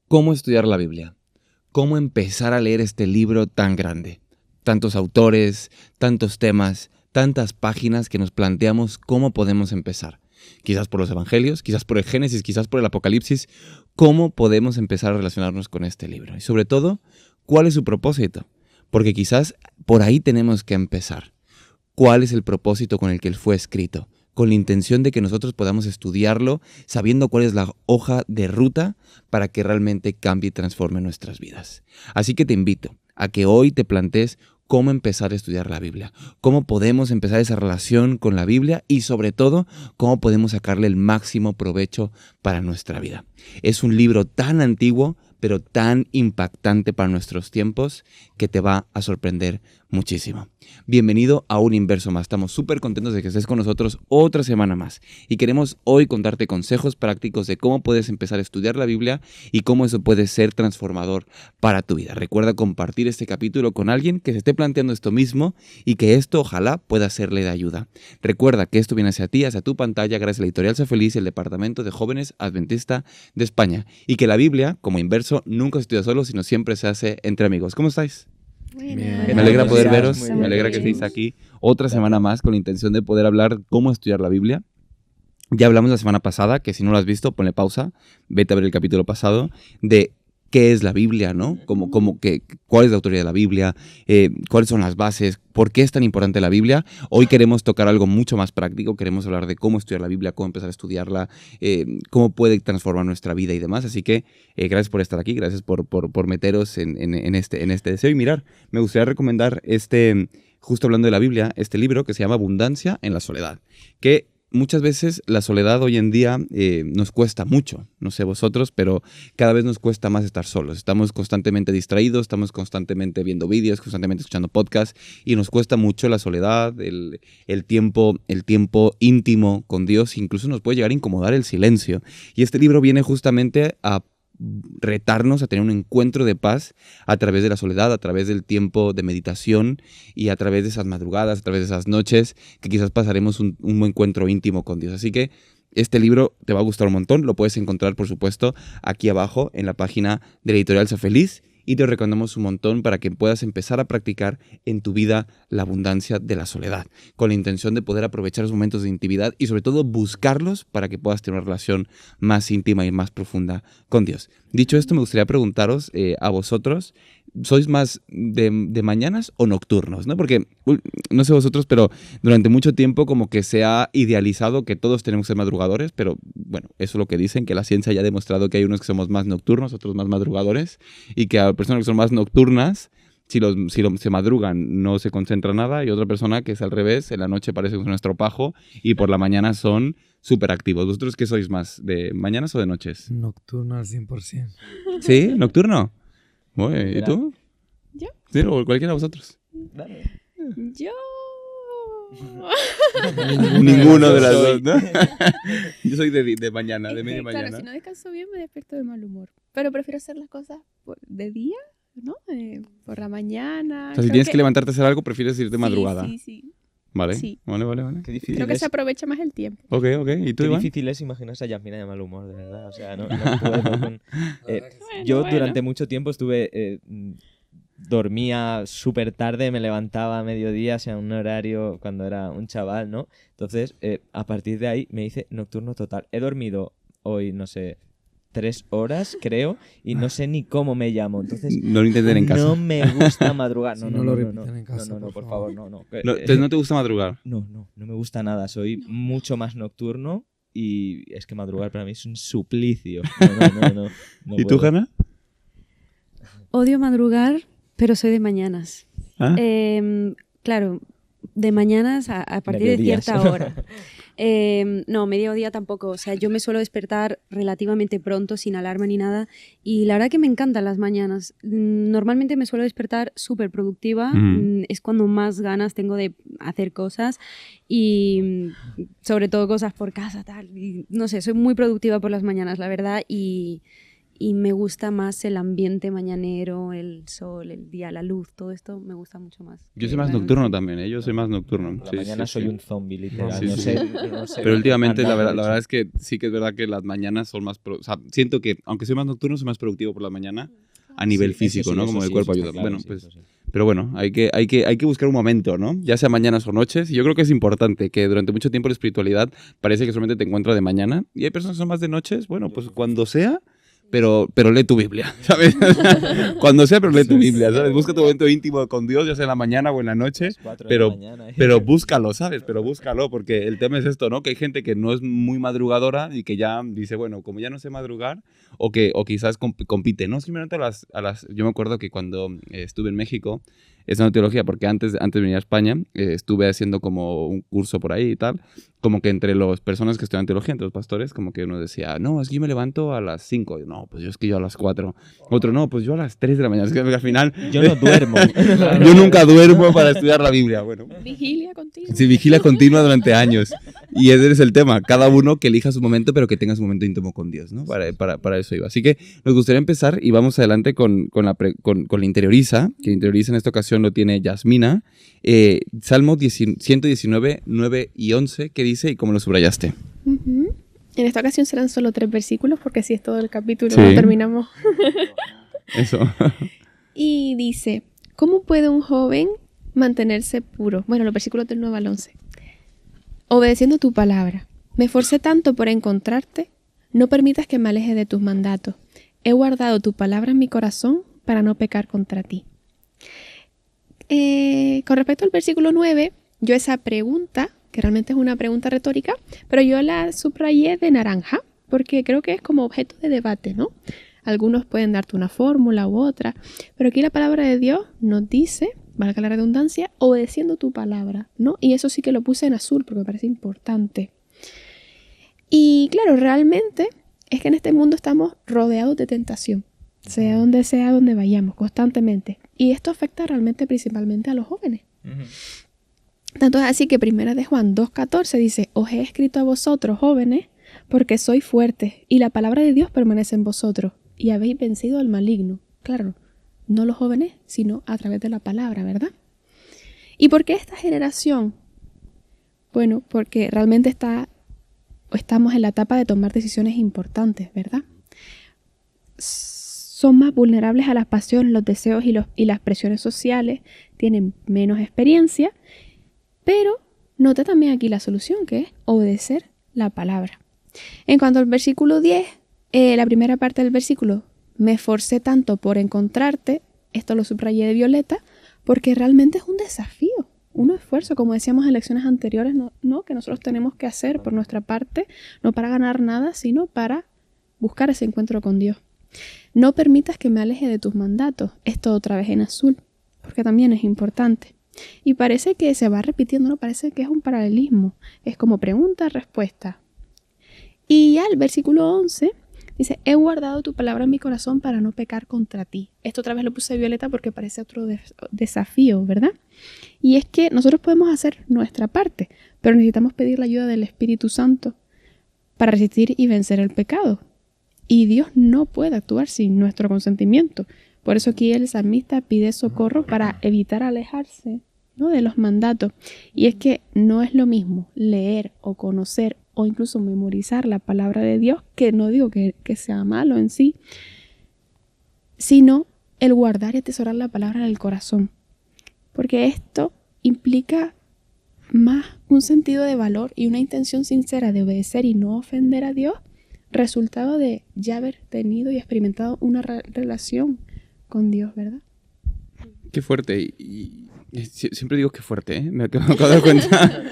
¿Cómo estudiar la Biblia? ¿Cómo empezar a leer este libro tan grande? Tantos autores, tantos temas, tantas páginas que nos planteamos cómo podemos empezar. Quizás por los Evangelios, quizás por el Génesis, quizás por el Apocalipsis. ¿Cómo podemos empezar a relacionarnos con este libro? Y sobre todo, ¿cuál es su propósito? Porque quizás por ahí tenemos que empezar. ¿Cuál es el propósito con el que él fue escrito? Con la intención de que nosotros podamos estudiarlo sabiendo cuál es la hoja de ruta para que realmente cambie y transforme nuestras vidas. Así que te invito a que hoy te plantees cómo empezar a estudiar la Biblia, cómo podemos empezar esa relación con la Biblia y sobre todo, cómo podemos sacarle el máximo provecho para nuestra vida. Es un libro tan antiguo, pero tan impactante para nuestros tiempos que te va a sorprender muchísimo. Bienvenido a Un Inverso Más. Estamos súper contentos de que estés con nosotros otra semana más y queremos hoy contarte consejos prácticos de cómo puedes empezar a estudiar la Biblia y cómo eso puede ser transformador para tu vida. Recuerda compartir este capítulo con alguien que se esté planteando esto mismo y que esto ojalá pueda serle de ayuda. Recuerda que esto viene hacia ti, hacia tu pantalla, gracias a la Editorial Sé Feliz y el Departamento de Jóvenes Adventista de España. Y que la Biblia, como inverso, nunca se estudia solo, sino siempre se hace entre amigos. ¿Cómo estáis? Bien. Me alegra poder veros, Muy me bien. alegra que estéis aquí otra semana más con la intención de poder hablar cómo estudiar la Biblia. Ya hablamos la semana pasada, que si no lo has visto, ponle pausa, vete a ver el capítulo pasado, de qué es la Biblia, ¿no? ¿Cuál es la autoridad de la Biblia? ¿Cuáles son las bases? ¿Por qué es tan importante la Biblia? Hoy queremos tocar algo mucho más práctico, queremos hablar de cómo estudiar la Biblia, cómo empezar a estudiarla, cómo puede transformar nuestra vida y demás. Así que gracias por estar aquí, gracias por meteros en este deseo. Y mirar, me gustaría recomendar justo hablando de la Biblia, este libro que se llama Abundancia en la Soledad, que muchas veces la soledad hoy en día nos cuesta mucho, no sé vosotros, pero cada vez nos cuesta más estar solos. Estamos constantemente distraídos, estamos constantemente viendo vídeos, constantemente escuchando podcasts y nos cuesta mucho la soledad, el tiempo íntimo con Dios, incluso nos puede llegar a incomodar el silencio. Y este libro viene justamente a retarnos a tener un encuentro de paz a través de la soledad, a través del tiempo de meditación y a través de esas madrugadas, a través de esas noches que quizás pasaremos un encuentro íntimo con Dios. Así que este libro te va a gustar un montón, lo puedes encontrar por supuesto aquí abajo en la página de la Editorial Sé Feliz y te recomendamos un montón para que puedas empezar a practicar en tu vida la abundancia de la soledad, con la intención de poder aprovechar los momentos de intimidad y sobre todo buscarlos para que puedas tener una relación más íntima y más profunda con Dios. Dicho esto, me gustaría preguntaros a vosotros, ¿sois más de mañanas o nocturnos? ¿No? Porque, no sé vosotros, pero durante mucho tiempo como que se ha idealizado que todos tenemos que ser madrugadores, pero bueno, eso es lo que dicen, que la ciencia ya ha demostrado que hay unos que somos más nocturnos, otros más madrugadores, y que a personas que son más nocturnas, se madrugan no se concentra nada, y otra persona que es al revés, en la noche parece que es un estropajo y por la mañana son súper activos. ¿Vosotros qué sois más, de mañanas o de noches? Nocturno al 100%. ¿Sí? ¿Nocturno? ¿Y tú? ¿Yo? ¿Sí? ¿O cualquiera de vosotros? Yo... Ninguno de las dos, ¿no? Yo soy de mañana, de media mañana. Claro, si no descanso bien me despierto de mal humor. Pero prefiero hacer las cosas de día, ¿no? Por la mañana. O sea, si tienes que levantarte a hacer algo, prefieres ir de madrugada. Sí. Vale, Sí. vale. Qué difícil Creo que es, se aprovecha más el tiempo. Ok. ¿Y tú, qué Iván? difícil es imaginarse a Yasmina de mal humor, de verdad. O sea, no puedo con... yo Bueno. durante mucho tiempo dormía súper tarde, me levantaba a mediodía, o sea, un horario cuando era un chaval, ¿no? Entonces, a partir de ahí me hice nocturno total. He dormido hoy, no sé, 3 horas, creo, y no sé ni cómo me llamo. Entonces, No lo intenten en casa. no me gusta madrugar. Si no lo repiten en casa, por por favor, favor. no. Entonces, ¿no te gusta madrugar? No me gusta nada. Soy mucho más nocturno y es que madrugar para mí es un suplicio. No ¿Y tú, puedo. Hanna? Odio madrugar, pero soy de mañanas. ¿Ah? Claro, de mañanas a partir de Mediodías. cierta hora. No, mediodía tampoco. O sea, yo me suelo despertar relativamente pronto, sin alarma ni nada. Y la verdad que me encantan las mañanas. Normalmente me suelo despertar súper productiva. Es cuando más ganas tengo de hacer cosas. Y sobre todo cosas por casa, tal. Y, no sé, soy muy productiva por las mañanas, la verdad. Y y me gusta más el ambiente mañanero, el sol, el día, la luz, todo esto me gusta mucho más. Yo soy más Claro. nocturno también, ¿eh? Yo soy más nocturno. Por Sí, la mañana sí, soy sí. un zombie, literal. Sí, no, sí, sé, sí. no sé Pero últimamente andar la de verdad noche. es que sí que es verdad que las mañanas son más... o sea, siento que aunque soy más nocturno, soy más productivo por la mañana a nivel Sí, físico, eso sí, ¿no? eso Como el sí, cuerpo eso ayuda. está claro, Bueno, sí, pues... eso sí. Pero bueno, hay que buscar un momento, ¿no? Ya sea mañanas o noches. Y yo creo que es importante que durante mucho tiempo la espiritualidad parece que solamente te encuentra de mañana. Y hay personas que son más de noches. Bueno, pues cuando sea, pero lee tu Biblia, ¿sabes? Cuando sea, pero lee tu Biblia, ¿sabes? Busca tu momento íntimo con Dios, ya sea en la mañana o en la noche. Las 4 pero- de la mañana. Pero búscalo, ¿sabes? Pero búscalo, porque el tema es esto, ¿no? Que hay gente que no es muy madrugadora y que ya dice, bueno, como ya no sé madrugar, o quizás compite, ¿no? Simplemente yo me acuerdo que cuando estuve en México, es una teología, porque antes de venir a España, estuve haciendo como un curso por ahí y tal, como que entre las personas que estudian teología, entre los pastores, como que uno decía, no, es que yo me levanto a las 5, no, pues yo a las 4, otro, no, pues yo a las 3 de la mañana, es que al final Yo no duermo. yo nunca duermo para estudiar la Biblia, bueno. Vigilia contigo. Sí, vigilia continua durante años. Y ese es el tema. Cada uno que elija su momento, pero que tenga su momento íntimo con Dios, ¿no? Para eso iba. Así que nos gustaría empezar y vamos adelante con la interioriza, que interioriza en esta ocasión lo tiene Yasmina. Salmo 119, 9 y 11, ¿qué dice y cómo lo subrayaste? Ujú. En esta ocasión serán solo 3 versículos porque si es todo el capítulo Sí. no terminamos. Eso. Y dice, ¿cómo puede un joven mantenerse puro? Bueno, los versículos del 9 al 11. Obedeciendo tu palabra. Me esforcé tanto por encontrarte. No permitas que me aleje de tus mandatos. He guardado tu palabra en mi corazón para no pecar contra ti. Con respecto al versículo 9, yo esa pregunta, que realmente es una pregunta retórica, pero yo la subrayé de naranja, porque creo que es como objeto de debate, ¿no? Algunos pueden darte una fórmula u otra, pero aquí la palabra de Dios nos dice, valga la redundancia, obedeciendo tu palabra, ¿no? Y eso sí que lo puse en azul porque me parece importante. Y claro, realmente es que en este mundo estamos rodeados de tentación, sea donde vayamos, constantemente. Y esto afecta realmente principalmente a los jóvenes. Tanto es así que primera de Juan 2:14 dice, os he escrito a vosotros, jóvenes, porque sois fuertes, y la palabra de Dios permanece en vosotros, y habéis vencido al maligno. Claro, no los jóvenes, sino a través de la palabra, ¿verdad? ¿Y por qué esta generación? Bueno, porque realmente estamos en la etapa de tomar decisiones importantes, ¿verdad? Son más vulnerables a las pasiones, los deseos y las presiones sociales, tienen menos experiencia, pero nota también aquí la solución, que es obedecer la palabra. En cuanto al versículo 10, la primera parte del versículo, me esforcé tanto por encontrarte, esto lo subrayé de violeta, porque realmente es un desafío, un esfuerzo, como decíamos en lecciones anteriores, no que nosotros tenemos que hacer por nuestra parte, no para ganar nada, sino para buscar ese encuentro con Dios. No permitas que me aleje de tus mandatos, esto otra vez en azul, porque también es importante. Y parece que se va repitiendo, ¿no? Parece que es un paralelismo, es como pregunta, respuesta. Y ya el versículo 11 dice, he guardado tu palabra en mi corazón para no pecar contra ti. Esto otra vez lo puse violeta porque parece otro desafío, ¿verdad? Y es que nosotros podemos hacer nuestra parte, pero necesitamos pedir la ayuda del Espíritu Santo para resistir y vencer el pecado. Y Dios no puede actuar sin nuestro consentimiento. Por eso aquí el salmista pide socorro para evitar alejarse, ¿no?, de los mandatos. Y es que no es lo mismo leer o conocer o incluso memorizar la palabra de Dios, que no digo que sea malo en sí, sino el guardar y atesorar la palabra en el corazón. Porque esto implica más un sentido de valor y una intención sincera de obedecer y no ofender a Dios, resultado de ya haber tenido y experimentado una relación con Dios, ¿verdad? Qué fuerte. Y siempre digo qué fuerte, ¿eh? Me acabo de dar cuenta.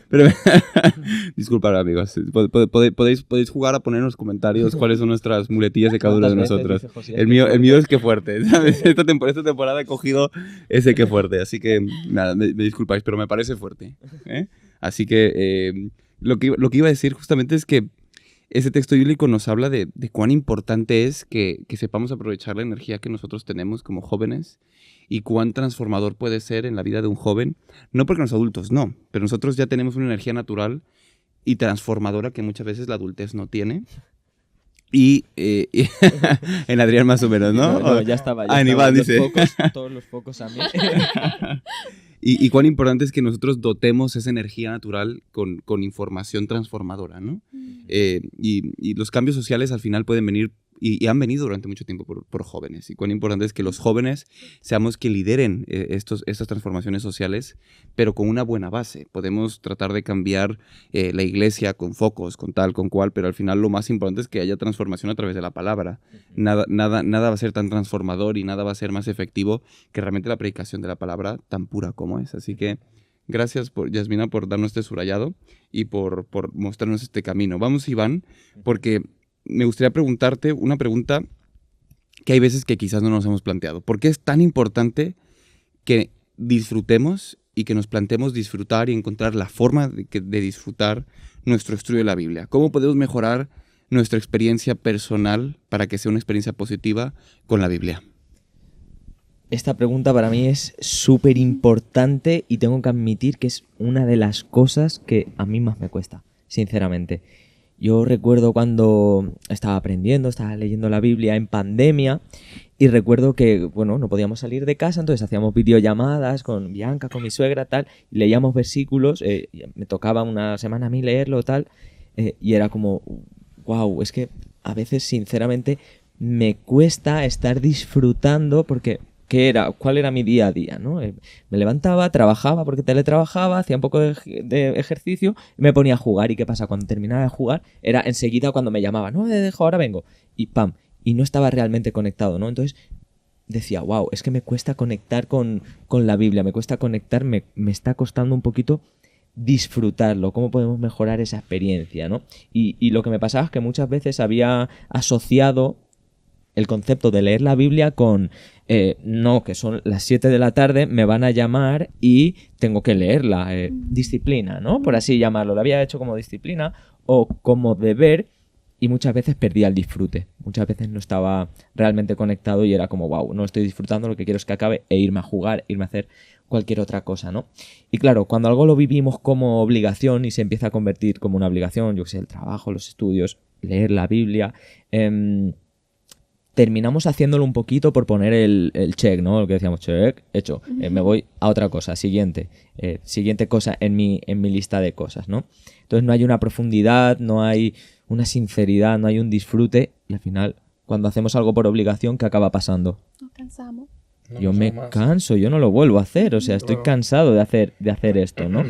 Pero, disculpad, amigos. Podéis jugar a poner en los comentarios cuáles son nuestras muletillas de cada uno de nosotros. El mío es qué fuerte, ¿sabes? Esta temporada he cogido ese qué fuerte. Así que, nada, me disculpáis, pero me parece fuerte, ¿eh? Así que, lo que iba a decir justamente es que ese texto bíblico nos habla de cuán importante es que sepamos aprovechar la energía que nosotros tenemos como jóvenes y cuán transformador puede ser en la vida de un joven. No porque los adultos no, pero nosotros ya tenemos una energía natural y transformadora que muchas veces la adultez no tiene. Y en Adrián más o menos, ¿no? No, ya estaba. En Iván, dice. Todos los focos a mí. Y cuán importante es que nosotros dotemos esa energía natural con información transformadora, ¿no? Y los cambios sociales al final pueden venir y han venido durante mucho tiempo por jóvenes. Y cuán importante es que los jóvenes seamos que lideren estas transformaciones sociales, pero con una buena base. Podemos tratar de cambiar la iglesia con focos, con tal, con cual, pero al final lo más importante es que haya transformación a través de la palabra. Nada va a ser tan transformador y nada va a ser más efectivo que realmente la predicación de la palabra tan pura como es. Así que gracias, Yasmina, por darnos este subrayado y por mostrarnos este camino. Vamos, Iván, porque me gustaría preguntarte una pregunta que hay veces que quizás no nos hemos planteado. ¿Por qué es tan importante que disfrutemos y que nos planteemos disfrutar y encontrar la forma de disfrutar nuestro estudio de la Biblia? ¿Cómo podemos mejorar nuestra experiencia personal para que sea una experiencia positiva con la Biblia? Esta pregunta para mí es súper importante y tengo que admitir que es una de las cosas que a mí más me cuesta, sinceramente. Yo recuerdo cuando estaba aprendiendo, estaba leyendo la Biblia en pandemia y recuerdo que, bueno, no podíamos salir de casa, entonces hacíamos videollamadas con Bianca, con mi suegra, tal, y leíamos versículos, me tocaba una semana a mí leerlo, tal, y era como, wow, es que a veces, sinceramente, me cuesta estar disfrutando porque... ¿Cuál era mi día a día, ¿no? Me levantaba, trabajaba porque teletrabajaba, hacía un poco de ejercicio y me ponía a jugar. ¿Y qué pasa? Cuando terminaba de jugar era enseguida cuando me llamaban, no, me dejo, ahora vengo. Y pam, y no estaba realmente conectado, ¿no? Entonces decía, wow, es que me cuesta conectar con la Biblia, me cuesta conectar, me está costando un poquito disfrutarlo, cómo podemos mejorar esa experiencia, ¿no? Y lo que me pasaba es que muchas veces había asociado el concepto de leer la Biblia con no, que son las 7 de la tarde, me van a llamar y tengo que leerla, disciplina, ¿no? Por así llamarlo. Lo había hecho como disciplina o como deber y muchas veces perdía el disfrute. Muchas veces no estaba realmente conectado y era como, wow, no estoy disfrutando, lo que quiero es que acabe e irme a jugar, irme a hacer cualquier otra cosa, ¿no? Y claro, cuando algo lo vivimos como obligación y se empieza a convertir como una obligación, yo que sé, el trabajo, los estudios, leer la Biblia, terminamos haciéndolo un poquito por poner el check, ¿no? Lo que decíamos, check, hecho. Me voy a otra cosa, siguiente cosa en mi lista de cosas, ¿no? Entonces no hay una profundidad, no hay una sinceridad, no hay un disfrute y al final, cuando hacemos algo por obligación, ¿qué acaba pasando? Nos cansamos. Yo me canso, yo no lo vuelvo a hacer, o sea, estoy cansado de hacer esto, ¿no?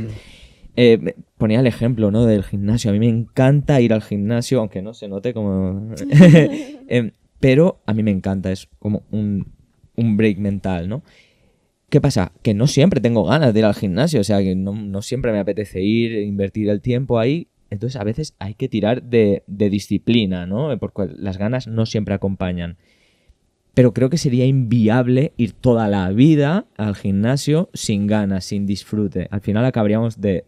Ponía el ejemplo, ¿no? Del gimnasio. A mí me encanta ir al gimnasio, aunque no se note como... pero a mí me encanta, es como un break mental, ¿no? ¿Qué pasa? Que no siempre tengo ganas de ir al gimnasio, o sea, que no siempre me apetece ir, invertir el tiempo ahí. Entonces, a veces hay que tirar de disciplina, ¿no? Porque las ganas no siempre acompañan. Pero creo que sería inviable ir toda la vida al gimnasio sin ganas, sin disfrute. Al final acabaríamos de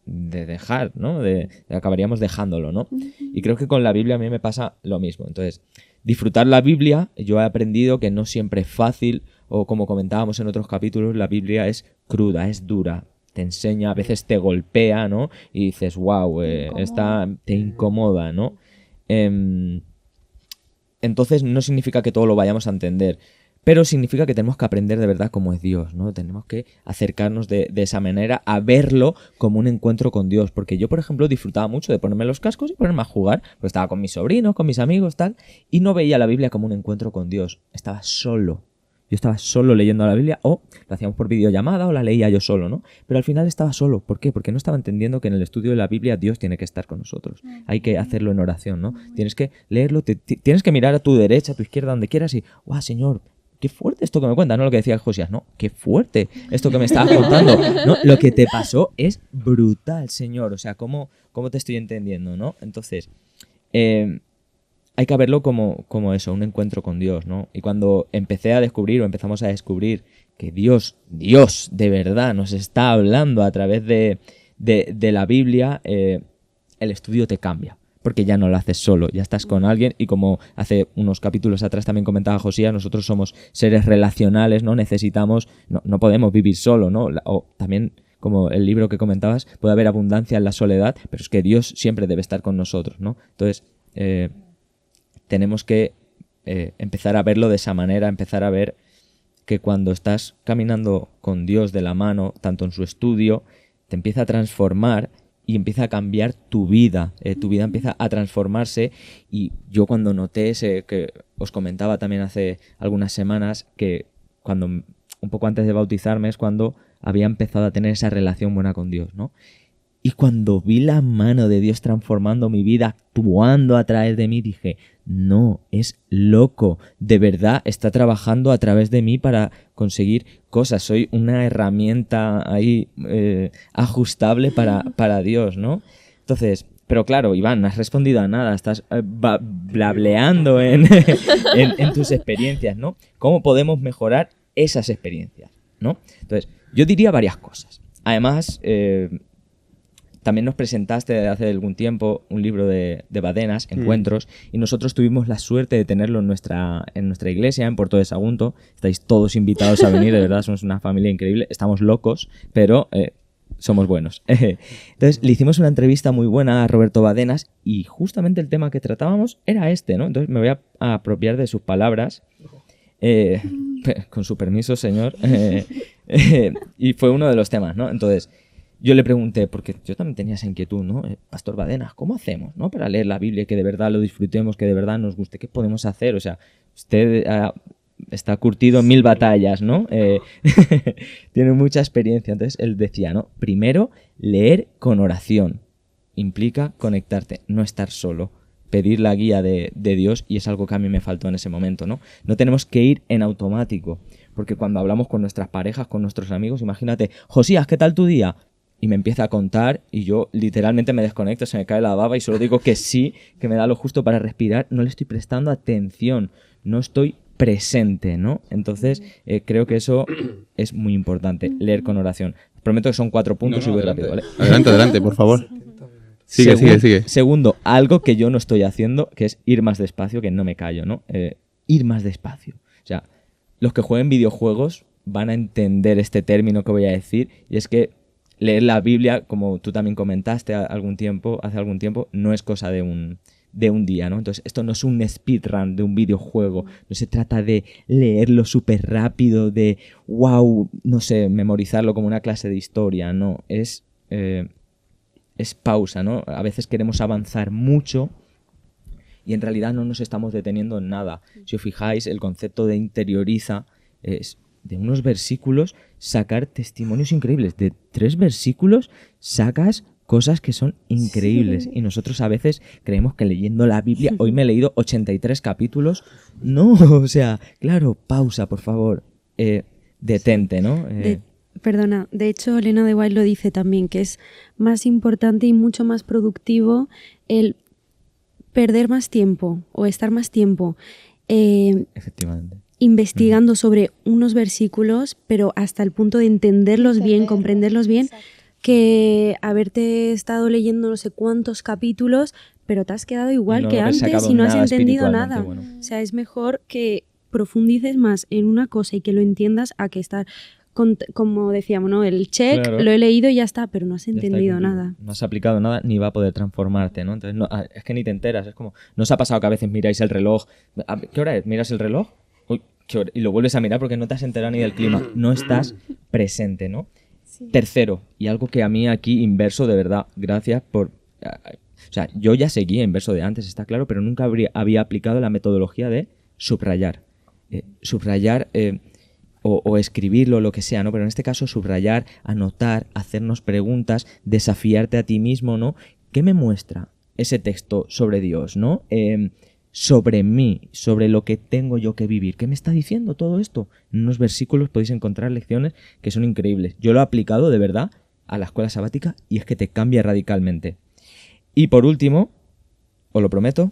dejar, ¿no? Acabaríamos dejándolo, ¿no? Y creo que con la Biblia a mí me pasa lo mismo. Entonces, disfrutar la Biblia, yo he aprendido que no siempre es fácil, o como comentábamos en otros capítulos, la Biblia es cruda, es dura, te enseña, a veces te golpea, ¿no? Y dices, wow, te incomoda, ¿no? Entonces no significa que todo lo vayamos a entender, pero significa que tenemos que aprender de verdad cómo es Dios, ¿no? Tenemos que acercarnos de esa manera a verlo como un encuentro con Dios. Porque yo, por ejemplo, disfrutaba mucho de ponerme los cascos y ponerme a jugar. Pues estaba con mis sobrinos, con mis amigos, tal. Y no veía la Biblia como un encuentro con Dios. Estaba solo. Yo estaba solo leyendo la Biblia o lo hacíamos por videollamada o la leía yo solo, ¿no? Pero al final estaba solo. ¿Por qué? Porque no estaba entendiendo que en el estudio de la Biblia Dios tiene que estar con nosotros. Hay que hacerlo en oración, ¿no? Tienes que leerlo, tienes que mirar a tu derecha, a tu izquierda, donde quieras y, ¡guau, Señor! Qué fuerte esto que me cuentas, no lo que decía Josías, no, qué fuerte esto que me estabas contando, ¿no? Lo que te pasó es brutal, Señor, o sea, ¿cómo te estoy entendiendo, no? Entonces, hay que verlo como eso, un encuentro con Dios, ¿no? Y cuando empezamos a descubrir que Dios de verdad nos está hablando a través de la Biblia, el estudio te cambia. Porque ya no lo haces solo, ya estás con alguien y como hace unos capítulos atrás también comentaba Josías, nosotros somos seres relacionales, ¿no? No podemos vivir solo, ¿no? O también, como el libro que comentabas, puede haber abundancia en la soledad, pero es que Dios siempre debe estar con nosotros, ¿no? Entonces, tenemos que empezar a verlo de esa manera, empezar a ver que cuando estás caminando con Dios de la mano, tanto en su estudio, te empieza a transformar y empieza a cambiar tu vida empieza a transformarse. Y yo cuando noté ese, que os comentaba también hace algunas semanas, que cuando un poco antes de bautizarme es cuando había empezado a tener esa relación buena con Dios, ¿no? Y cuando vi la mano de Dios transformando mi vida, actuando a través de mí, dije, no, es loco, de verdad está trabajando a través de mí para conseguir cosas. Soy una herramienta ahí ajustable para Dios, ¿no? Entonces, pero claro, Iván, no has respondido a nada, estás blableando en tus experiencias, ¿no? ¿Cómo podemos mejorar esas experiencias, ¿no? Entonces, yo diría varias cosas. Además, también nos presentaste hace algún tiempo un libro de Badenas, Encuentros, y nosotros tuvimos la suerte de tenerlo en nuestra iglesia, en Puerto de Sagunto. Estáis todos invitados a venir, de verdad, somos una familia increíble. Estamos locos, pero somos buenos. Entonces, le hicimos una entrevista muy buena a Roberto Badenas y justamente el tema que tratábamos era este, ¿no? Entonces, me voy a apropiar de sus palabras. Con su permiso, señor. Y fue uno de los temas, ¿no? Entonces, yo le pregunté, porque yo también tenía esa inquietud, ¿no? Pastor Badenas, ¿cómo hacemos, ¿no? Para leer la Biblia, que de verdad lo disfrutemos, que de verdad nos guste. ¿Qué podemos hacer? O sea, usted está curtido en 1000 batallas, ¿no? Tiene mucha experiencia. Entonces, él decía, ¿no? Primero, leer con oración. Implica conectarte, no estar solo. Pedir la guía de Dios, y es algo que a mí me faltó en ese momento, ¿no? No tenemos que ir en automático, porque cuando hablamos con nuestras parejas, con nuestros amigos, imagínate, Josías, ¿qué tal tu día? Y me empieza a contar y yo literalmente me desconecto, se me cae la baba y solo digo que sí, que me da lo justo para respirar. No le estoy prestando atención, no estoy presente, ¿no? Entonces, creo que eso es muy importante, leer con oración. Prometo que son 4 puntos y voy rápido, ¿vale? Adelante, por favor. Sigue. Segundo, algo que yo no estoy haciendo, que es ir más despacio, que no me callo, ¿no? Ir más despacio. O sea, los que jueguen videojuegos van a entender este término que voy a decir, y es que leer la Biblia, como tú también comentaste hace algún tiempo, no es cosa de un día, ¿no? Entonces, esto no es un speedrun de un videojuego, no se trata de leerlo súper rápido, de wow, no sé, memorizarlo como una clase de historia, no, es pausa, ¿no? A veces queremos avanzar mucho y en realidad no nos estamos deteniendo en nada. Si os fijáis, el concepto de interioriza es de unos versículos sacar testimonios increíbles. De 3 versículos sacas cosas que son increíbles. Sí. Y nosotros a veces creemos que leyendo la Biblia, hoy me he leído 83 capítulos. No, o sea, claro, pausa, por favor. Detente, ¿no? Perdona, de hecho Elena de White lo dice también, que es más importante y mucho más productivo el perder más tiempo o estar más tiempo efectivamente investigando sobre unos versículos, pero hasta el punto de entenderlos bien, comprenderlos bien, que haberte estado leyendo no sé cuántos capítulos, pero te has quedado igual que antes y no has entendido nada. Bueno. O sea, es mejor que profundices más en una cosa y que lo entiendas a que estar, como decíamos, ¿no? El check, claro, lo he leído y ya está, pero no has entendido nada. No has aplicado nada ni va a poder transformarte, ¿no? Entonces, es que ni te enteras. Es como, ¿no os ha pasado que a veces miráis el reloj? ¿Qué hora es? ¿Miras el reloj? Uy, ¿qué hora? Y lo vuelves a mirar porque no te has enterado ni del clima. No estás presente, ¿no? Sí. Tercero, y algo que a mí aquí inverso, de verdad, gracias por... O sea, yo ya seguía inverso de antes, está claro, pero nunca había aplicado la metodología de subrayar. Subrayar o escribirlo, lo que sea, ¿no? Pero en este caso subrayar, anotar, hacernos preguntas, desafiarte a ti mismo, ¿no? ¿Qué me muestra ese texto sobre Dios, ¿no? Sobre mí, sobre lo que tengo yo que vivir. ¿Qué me está diciendo todo esto? En unos versículos podéis encontrar lecciones que son increíbles. Yo lo he aplicado de verdad a la escuela sabática y es que te cambia radicalmente. Y por último, os lo prometo,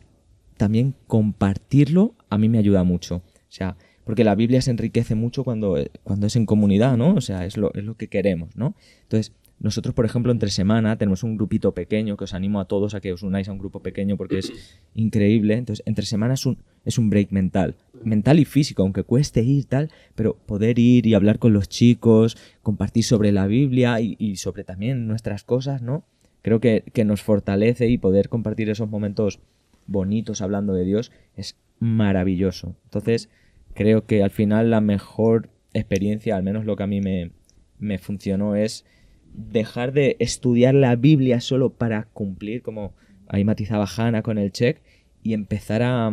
también compartirlo a mí me ayuda mucho. O sea, porque la Biblia se enriquece mucho cuando es en comunidad, ¿no? O sea, es lo que queremos, ¿no? Entonces, nosotros, por ejemplo, entre semana tenemos un grupito pequeño que os animo a todos a que os unáis a un grupo pequeño porque es increíble. Entonces, entre semana es un break mental y físico, aunque cueste ir tal, pero poder ir y hablar con los chicos, compartir sobre la Biblia y sobre también nuestras cosas, ¿no? Creo que nos fortalece y poder compartir esos momentos bonitos hablando de Dios, es maravilloso. Entonces, creo que al final la mejor experiencia, al menos lo que a mí me funcionó, es dejar de estudiar la Biblia solo para cumplir, como ahí matizaba Hannah con el check, y empezar a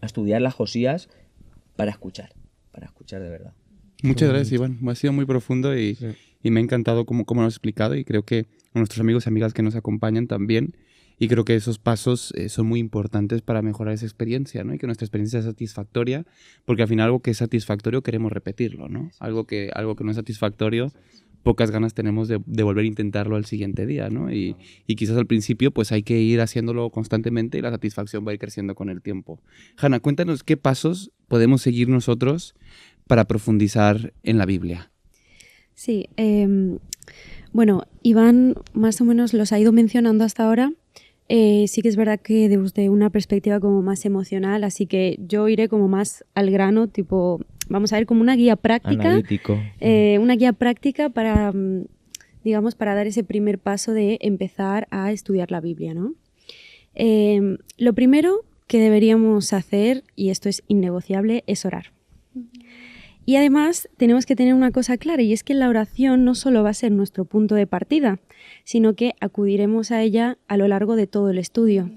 estudiar las Josías para escuchar de verdad. Muchas gracias, Iván. Ha sido muy profundo y Sí. me ha encantado cómo lo has explicado, y creo que a nuestros amigos y amigas que nos acompañan también. Y creo que esos pasos son muy importantes para mejorar esa experiencia, ¿no? Y que nuestra experiencia sea satisfactoria, porque al final algo que es satisfactorio queremos repetirlo, ¿no? Algo que no es satisfactorio, pocas ganas tenemos de volver a intentarlo al siguiente día, ¿no? Y quizás al principio pues hay que ir haciéndolo constantemente y la satisfacción va a ir creciendo con el tiempo. Hannah, cuéntanos qué pasos podemos seguir nosotros para profundizar en la Biblia. Sí, bueno, Iván más o menos los ha ido mencionando hasta ahora. Sí que es verdad que desde una perspectiva como más emocional, así que yo iré como más al grano, tipo, vamos a ver, como una guía práctica. Analítico. Una guía práctica para, digamos, para dar ese primer paso de empezar a estudiar la Biblia, ¿no? Lo primero que deberíamos hacer, y esto es innegociable, es orar. Y además tenemos que tener una cosa clara, y es que la oración no solo va a ser nuestro punto de partida, sino que acudiremos a ella a lo largo de todo el estudio.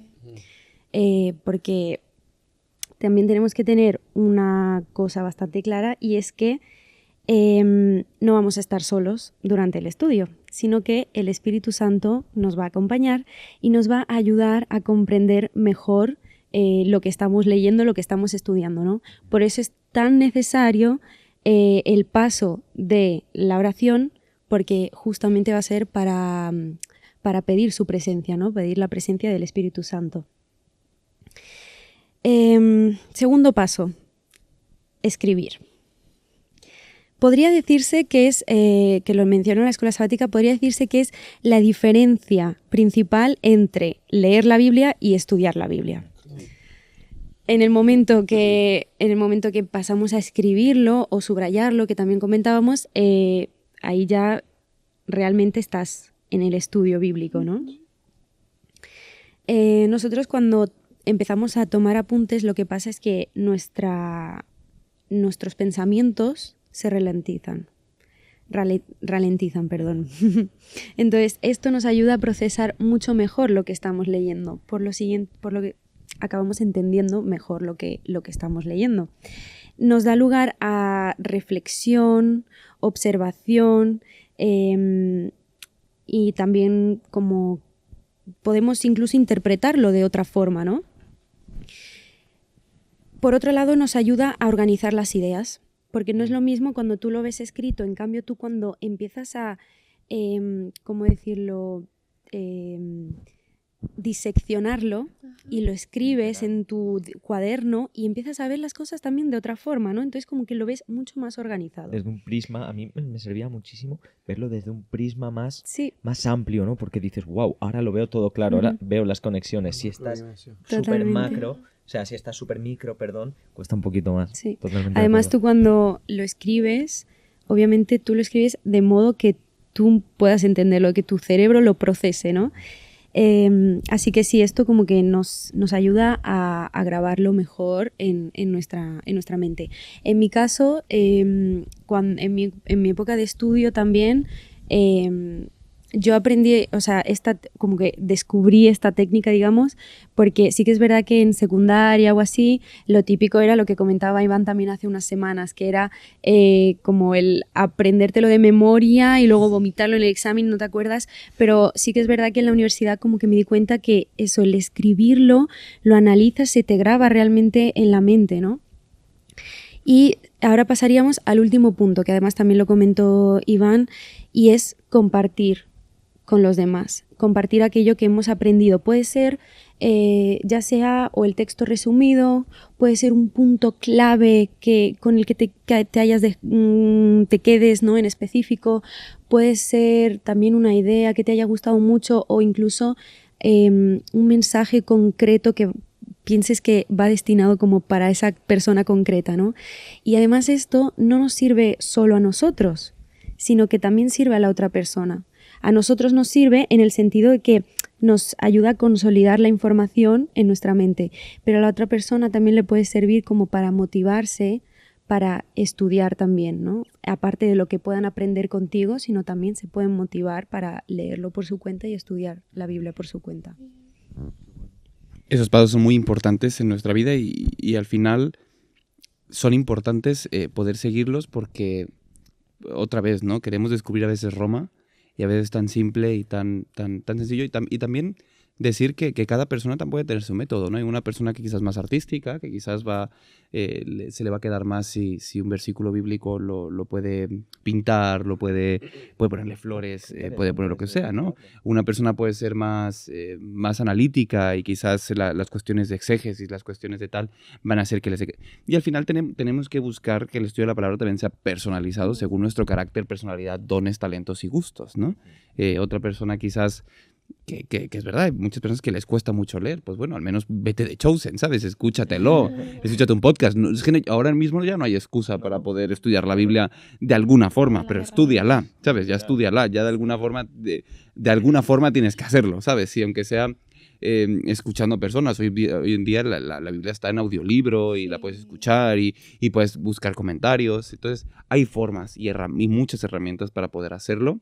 Porque también tenemos que tener una cosa bastante clara, y es que no vamos a estar solos durante el estudio, sino que el Espíritu Santo nos va a acompañar y nos va a ayudar a comprender mejor lo que estamos leyendo, lo que estamos estudiando, ¿no? Por eso es tan necesario el paso de la oración, porque justamente va a ser para pedir su presencia, ¿no? Pedir la presencia del Espíritu Santo. Segundo paso, escribir. Podría decirse que es, que lo menciono en la escuela sabática, podría decirse que es la diferencia principal entre leer la Biblia y estudiar la Biblia. En el momento que pasamos a escribirlo o subrayarlo, que también comentábamos, ahí ya realmente estás en el estudio bíblico, ¿no? Nosotros cuando empezamos a tomar apuntes, lo que pasa es que nuestros pensamientos se ralentizan. Perdón. Entonces, esto nos ayuda a procesar mucho mejor lo que estamos leyendo, por lo que acabamos entendiendo mejor lo que estamos leyendo. Nos da lugar a reflexión, observación, y también como podemos incluso interpretarlo de otra forma, ¿no? Por otro lado, nos ayuda a organizar las ideas, porque no es lo mismo cuando tú lo ves escrito, en cambio tú cuando empiezas a, ¿cómo decirlo?, diseccionarlo y lo escribes en tu cuaderno y empiezas a ver las cosas también de otra forma, ¿no? Entonces como que lo ves mucho más organizado. Desde un prisma, a mí me servía muchísimo verlo desde un prisma más Sí, amplio, ¿no? Porque dices, wow, ahora lo veo todo claro, ahora veo las conexiones. Si estás súper Totalmente. macro, o sea, si estás súper micro, perdón, cuesta un poquito más. sí. Totalmente de Además acuerdo. tú cuando lo escribes, obviamente tú lo escribes de modo que tú puedas entenderlo, que tu cerebro lo procese, ¿no? Así que sí, esto como que nos ayuda a grabarlo mejor en nuestra mente. En mi caso, en mi época de estudio también, yo aprendí, o sea, como que descubrí esta técnica, digamos, porque sí que es verdad que en secundaria o así, lo típico era lo que comentaba Iván también hace unas semanas, que era como el aprendértelo de memoria y luego vomitarlo en el examen, no te acuerdas, pero sí que es verdad que en la universidad como que me di cuenta que eso, el escribirlo, lo analizas, se te graba realmente en la mente, ¿no? Y ahora pasaríamos al último punto, que además también lo comentó Iván, y es compartir con los demás, compartir aquello que hemos aprendido. Puede ser ya sea o el texto resumido, puede ser un punto clave con el que te quedes, ¿no?, en específico, puede ser también una idea que te haya gustado mucho o incluso un mensaje concreto que pienses que va destinado como para esa persona concreta, ¿no? Y además esto no nos sirve solo a nosotros, sino que también sirve a la otra persona. A nosotros nos sirve en el sentido de que nos ayuda a consolidar la información en nuestra mente, pero a la otra persona también le puede servir como para motivarse, para estudiar también, ¿no? Aparte de lo que puedan aprender contigo, sino también se pueden motivar para leerlo por su cuenta y estudiar la Biblia por su cuenta. Esos pasos son muy importantes en nuestra vida y al final son importantes poder seguirlos porque, otra vez, ¿no? Queremos descubrir a veces Roma y a veces tan simple y tan sencillo y también decir que cada persona también puede tener su método, ¿no? Hay una persona que quizás más artística, que quizás se le va a quedar más si un versículo bíblico lo puede pintar, puede ponerle flores, puede poner lo que sea, ¿no? Una persona puede ser más analítica y quizás las cuestiones de exégesis, las cuestiones de tal, van a hacer que les... Y al final tenemos que buscar que el estudio de la palabra también sea personalizado según nuestro carácter, personalidad, dones, talentos y gustos, ¿no? Otra persona quizás... Que es verdad, hay muchas personas que les cuesta mucho leer, pues bueno, al menos vete de Chosen, ¿sabes? Escúchate un podcast. No, es que ahora mismo ya no hay excusa para poder estudiar la Biblia de alguna forma, pero estúdiala, ¿sabes? Ya estúdiala, ya de alguna forma tienes que hacerlo, ¿sabes? Y aunque sea escuchando personas, hoy en día la Biblia está en audiolibro y la puedes escuchar y puedes buscar comentarios, entonces hay formas y muchas herramientas para poder hacerlo.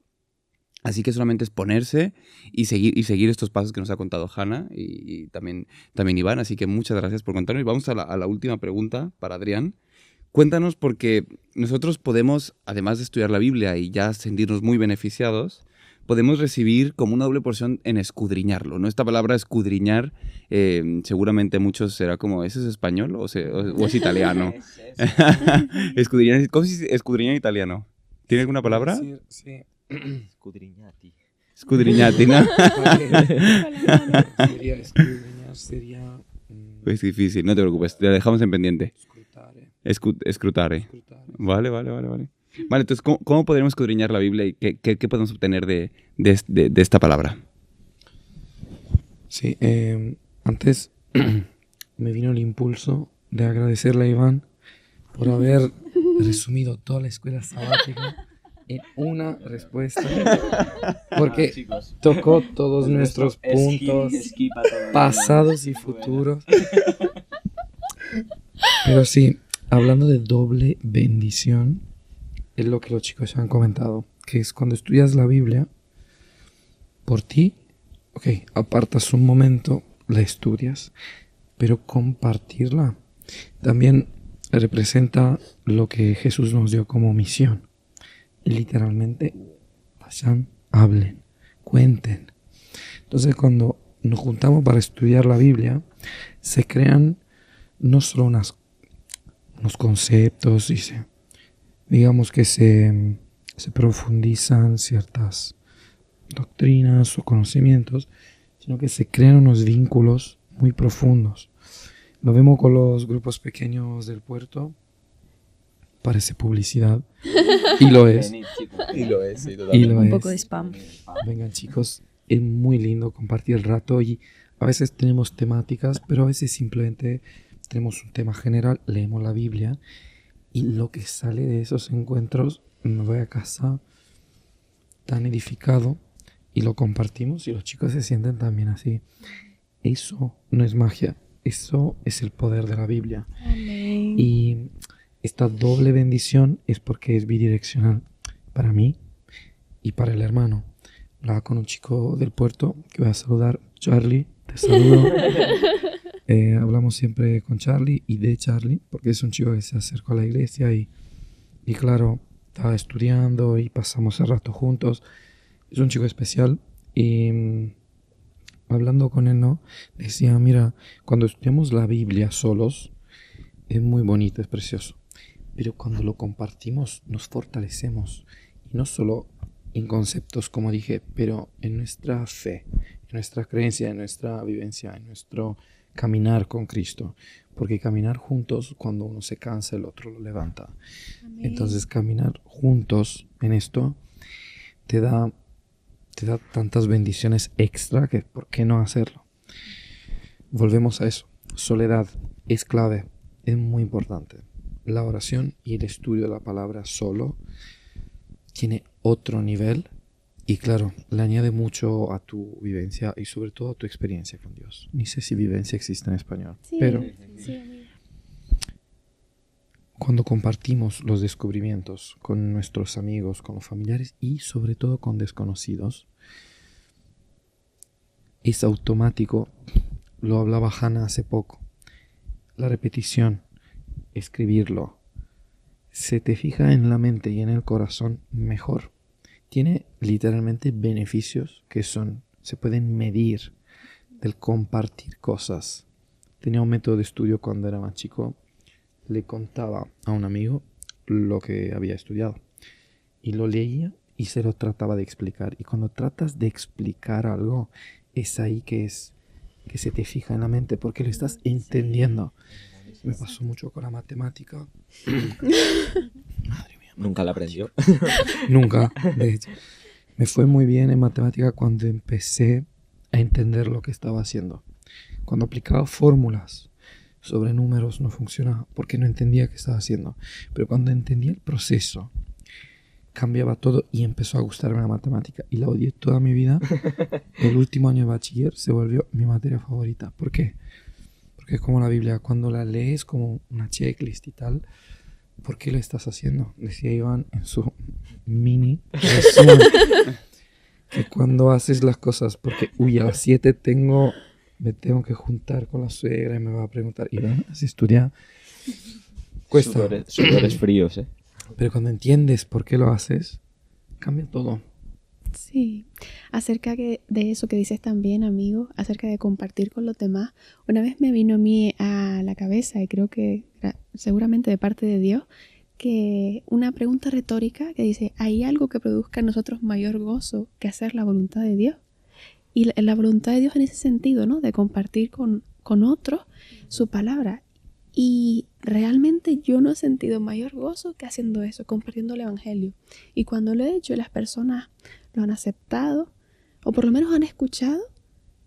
Así que solamente es ponerse y seguir estos pasos que nos ha contado Hanna y también Iván. Así que muchas gracias por contarnos. Y vamos a la última pregunta para Adrián. Cuéntanos, porque nosotros podemos, además de estudiar la Biblia y ya sentirnos muy beneficiados, podemos recibir como una doble porción en escudriñarlo, ¿no? Esta palabra escudriñar, seguramente muchos será como, ¿ese es español o es italiano? Escudriñar, ¿cómo se dice escudriñar en italiano? ¿Tiene alguna palabra? Sí. Scudrignati. Scudrignati, ¿no? Sería escudriñar, sería... Es difícil, no te preocupes, te dejamos en pendiente. Escrutare. Vale. Vale, entonces, ¿cómo podremos escudriñar la Biblia y qué podemos obtener de esta palabra? Sí, antes me vino el impulso de agradecerle a Iván por haber resumido toda la escuela sabática en una respuesta, porque tocó todos nuestros puntos pasados y futuros. Pero sí, hablando de doble bendición, es lo que los chicos han comentado, que es cuando estudias la Biblia, por ti, apartas un momento, la estudias, pero compartirla también representa lo que Jesús nos dio como misión. Literalmente, vayan, hablen, cuenten. Entonces, cuando nos juntamos para estudiar la Biblia, se crean no solo unos conceptos y digamos que se profundizan ciertas doctrinas o conocimientos, sino que se crean unos vínculos muy profundos. Lo vemos con los grupos pequeños del puerto. Parece publicidad. Y lo es. Un poco de spam. Vengan, chicos, es muy lindo compartir el rato y a veces tenemos temáticas, pero a veces simplemente tenemos un tema general, leemos la Biblia y lo que sale de esos encuentros, me voy a casa tan edificado y lo compartimos y los chicos se sienten también así. Eso no es magia, eso es el poder de la Biblia. Amén. Y esta doble bendición es porque es bidireccional para mí y para el hermano. Hablaba con un chico del puerto que voy a saludar, Charlie, te saludo. Hablamos siempre con Charlie y de Charlie, porque es un chico que se acercó a la iglesia y claro, estaba estudiando y pasamos el rato juntos. Es un chico especial y hablando con él, ¿no? Decía, mira, cuando estudiamos la Biblia solos, es muy bonito, es precioso. Pero cuando lo compartimos, nos fortalecemos. Y no solo en conceptos, como dije, pero en nuestra fe, en nuestra creencia, en nuestra vivencia, en nuestro caminar con Cristo. Porque caminar juntos, cuando uno se cansa, el otro lo levanta. Amén. Entonces, caminar juntos en esto te da tantas bendiciones extra que ¿por qué no hacerlo? Volvemos a eso. Soledad es clave, es muy importante. La oración y el estudio de la palabra solo tiene otro nivel Y claro, le añade mucho a tu vivencia y sobre todo a tu experiencia con Dios. Ni sé si vivencia existe en español, Sí, pero sí, amigo. cuando compartimos los descubrimientos con nuestros amigos, con los familiares y sobre todo con desconocidos, es automático. Lo hablaba Hannah hace poco. La repetición, escribirlo, se te fija en la mente y en el corazón mejor. Tiene literalmente beneficios que se pueden medir del compartir cosas. Tenía un método de estudio cuando era más chico. Le contaba a un amigo lo que había estudiado y lo leía y se lo trataba de explicar. Y cuando tratas de explicar algo, es ahí que se te fija en la mente porque lo estás entendiendo. Me pasó mucho con la matemática. Madre mía. Nunca la aprendió. Nunca, de hecho. Me fue muy bien en matemática cuando empecé a entender lo que estaba haciendo. Cuando aplicaba fórmulas sobre números no funcionaba porque no entendía qué estaba haciendo. Pero cuando entendía el proceso, cambiaba todo y empezó a gustarme la matemática. Y la odié toda mi vida. El último año de bachiller se volvió mi materia favorita. ¿Por qué? Porque es como la Biblia. Cuando la lees como una checklist y tal, ¿por qué lo estás haciendo? Decía Iván en su mini resumen. Que cuando haces las cosas, porque, a las 7 me tengo que juntar con la suegra y me va a preguntar, Iván, ¿has estudiado? Cuesta. Sudores fríos, ¿eh? Pero cuando entiendes por qué lo haces, cambia todo. Sí, acerca de eso que dices también, amigo, acerca de compartir con los demás, una vez me vino a mí a la cabeza, y creo que seguramente de parte de Dios, que una pregunta retórica que dice, ¿hay algo que produzca en nosotros mayor gozo que hacer la voluntad de Dios? Y la voluntad de Dios en ese sentido, ¿no? De compartir con otros su palabra. Y realmente yo no he sentido mayor gozo que haciendo eso, compartiendo el evangelio. Y cuando lo he hecho y las personas lo han aceptado, o por lo menos han escuchado,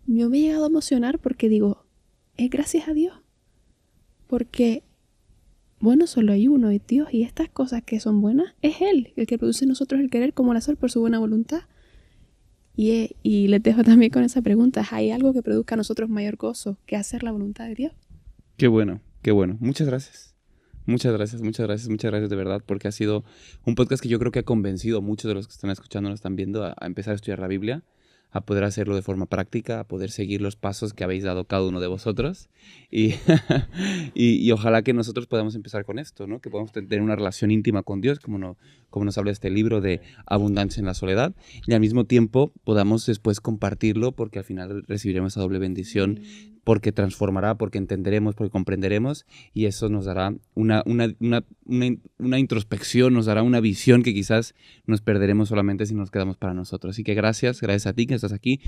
yo me he llegado a emocionar porque digo, es gracias a Dios. Porque, bueno, solo hay uno, es Dios, y estas cosas que son buenas, es Él, el que produce en nosotros el querer como el hacer por su buena voluntad. Y les dejo también con esa pregunta, ¿hay algo que produzca a nosotros mayor gozo que hacer la voluntad de Dios? Qué bueno, qué bueno. Muchas gracias. Muchas gracias, muchas gracias, muchas gracias de verdad, porque ha sido un podcast que yo creo que ha convencido a muchos de los que están escuchando, nos están viendo, a empezar a estudiar la Biblia, a poder hacerlo de forma práctica, a poder seguir los pasos que habéis dado cada uno de vosotros. Y, y ojalá que nosotros podamos empezar con esto, ¿no? Que podamos tener una relación íntima con Dios, como nos habla este libro de Abundancia en la Soledad, y al mismo tiempo podamos después compartirlo, porque al final recibiremos esa doble bendición, porque transformará, porque entenderemos, porque comprenderemos, y eso nos dará una introspección, nos dará una visión que quizás nos perderemos solamente si nos quedamos para nosotros. Así que gracias a ti que estás aquí.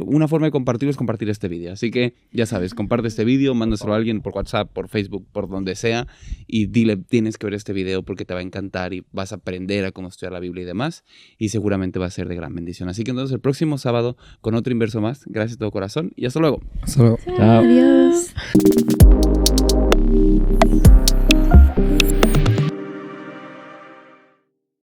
Una forma de compartirlo es compartir este vídeo. Así que ya sabes, comparte este vídeo, mándaselo a alguien por WhatsApp, por Facebook, por donde sea, y dile, tienes que ver este video porque te va a encantar y vas a aprender a cómo estudiar la Biblia y demás, y seguramente va a ser de gran bendición. Así que entonces el próximo sábado con otro inverso más. Gracias de todo corazón y hasta luego. Hasta luego. Adiós.